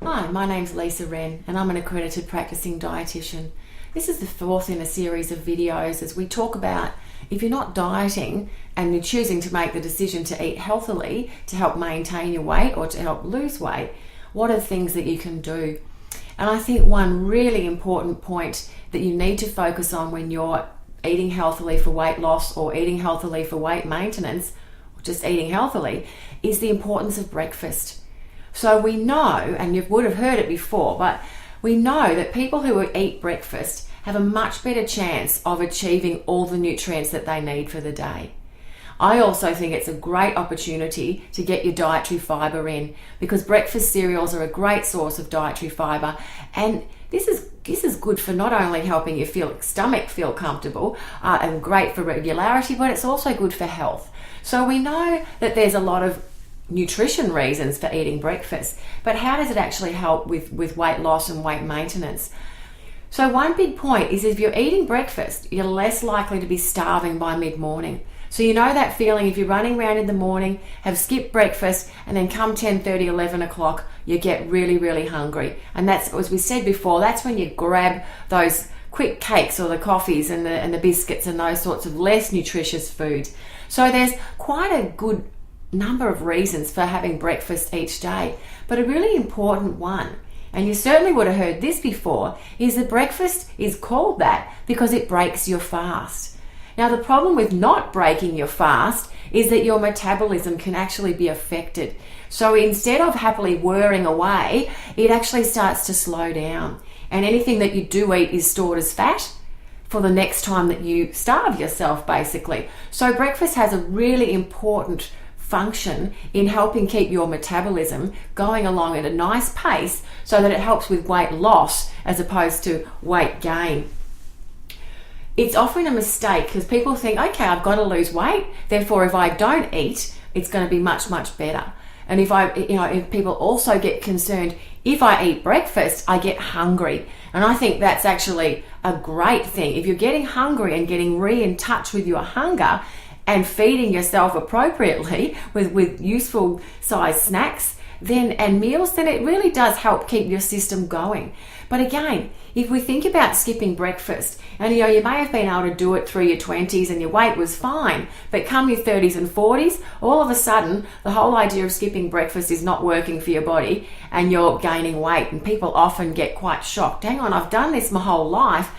Hi, my name's Lisa Wren and I'm an accredited practicing dietitian. This is the fourth in a series of videos as we talk about if you're not dieting and you're choosing to make the decision to eat healthily to help maintain your weight or to help lose weight, what are the things that you can do? And I think one really important point that you need to focus on when you're eating healthily for weight loss or eating healthily for weight maintenance, or just eating healthily, is the importance of breakfast. So we know, and you would have heard it before, but we know that people who eat breakfast have a much better chance of achieving all the nutrients that they need for the day. I also think it's a great opportunity to get your dietary fibre in, because breakfast cereals are a great source of dietary fibre, and this is good for not only helping your stomach feel comfortable and great for regularity, but it's also good for health. So we know that there's a lot of nutrition reasons for eating breakfast, but how does it actually help with weight loss and weight maintenance? So one big point is if you're eating breakfast, you're less likely to be starving by mid-morning. So you know that feeling if you're running around in the morning, have skipped breakfast, and then come 10:30, 11 o'clock, you get really, really hungry. And that's, as we said before, that's when you grab those quick cakes or the coffees and the biscuits and those sorts of less nutritious foods. So there's quite a good number of reasons for having breakfast each day, but a really important one, and you certainly would have heard this before, is that breakfast is called that because it breaks your fast. Now the problem with not breaking your fast is that your metabolism can actually be affected. So instead of happily whirring away, it actually starts to slow down, and anything that you do eat is stored as fat for the next time that you starve yourself, basically. So breakfast has a really important function in helping keep your metabolism going along at a nice pace so that it helps with weight loss as opposed to weight gain. It's often a mistake because people think, okay, I've got to lose weight, therefore if I don't eat, it's going to be much, much better. And if people also get concerned, if I eat breakfast, I get hungry. And I think that's actually a great thing. If you're getting hungry and getting in touch with your hunger, and feeding yourself appropriately with useful size snacks and meals, then it really does help keep your system going. But again, if we think about skipping breakfast, and you may have been able to do it through your 20s and your weight was fine, but come your 30s and 40s, all of a sudden the whole idea of skipping breakfast is not working for your body and you're gaining weight. And people often get quite shocked. Hang on, I've done this my whole life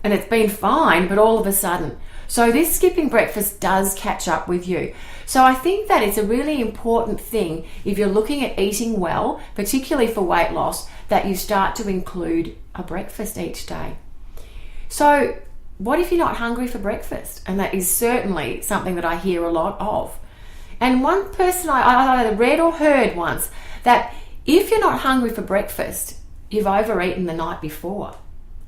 and it's been fine, but all of a sudden. So this skipping breakfast does catch up with you. So I think that it's a really important thing if you're looking at eating well, particularly for weight loss, that you start to include a breakfast each day. So what if you're not hungry for breakfast? And that is certainly something that I hear a lot of. And one person I either read or heard once that if you're not hungry for breakfast, you've overeaten the night before.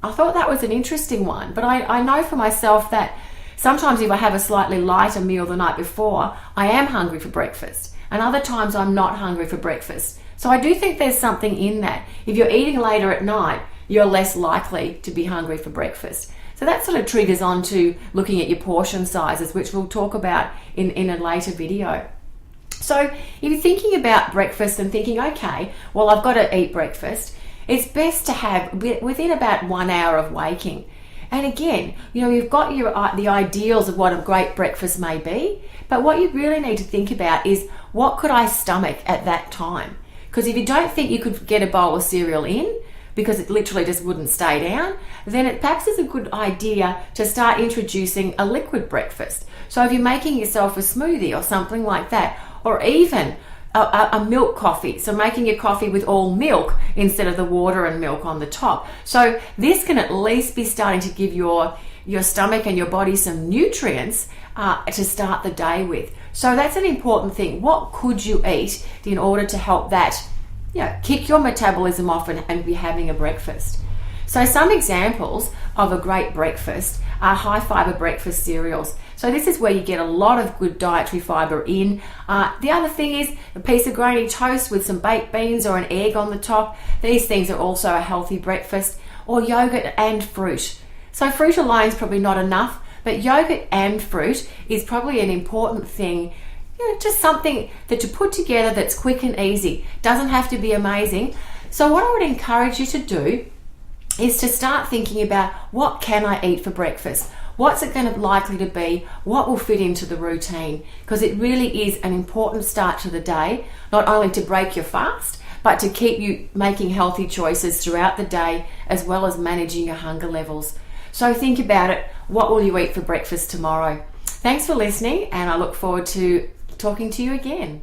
I thought that was an interesting one, but I know for myself that sometimes if I have a slightly lighter meal the night before, I am hungry for breakfast. And other times I'm not hungry for breakfast. So I do think there's something in that. If you're eating later at night, you're less likely to be hungry for breakfast. So that sort of triggers on to looking at your portion sizes, which we'll talk about in a later video. So if you're thinking about breakfast and thinking, okay, well, I've got to eat breakfast, it's best to have within about 1 hour of waking. And again, you've got the ideals of what a great breakfast may be, but what you really need to think about is what could I stomach at that time? Because if you don't think you could get a bowl of cereal in, because it literally just wouldn't stay down, then it perhaps is a good idea to start introducing a liquid breakfast. So if you're making yourself a smoothie or something like that, or even a milk coffee, so making your coffee with all milk instead of the water and milk on the top. So this can at least be starting to give your stomach and your body some nutrients to start the day with. So that's an important thing. What could you eat in order to help that kick your metabolism off and be having a breakfast? So some examples of a great breakfast are high fiber breakfast cereals. So this is where you get a lot of good dietary fiber in. The other thing is a piece of grainy toast with some baked beans or an egg on the top. These things are also a healthy breakfast. Or yogurt and fruit. So fruit alone is probably not enough, but yogurt and fruit is probably an important thing. Just something that you put together that's quick and easy. Doesn't have to be amazing. So what I would encourage you to do is to start thinking about, what can I eat for breakfast? What's it going to likely to be? What will fit into the routine? Because it really is an important start to the day, not only to break your fast, but to keep you making healthy choices throughout the day, as well as managing your hunger levels. So think about it. What will you eat for breakfast tomorrow? Thanks for listening, and I look forward to talking to you again.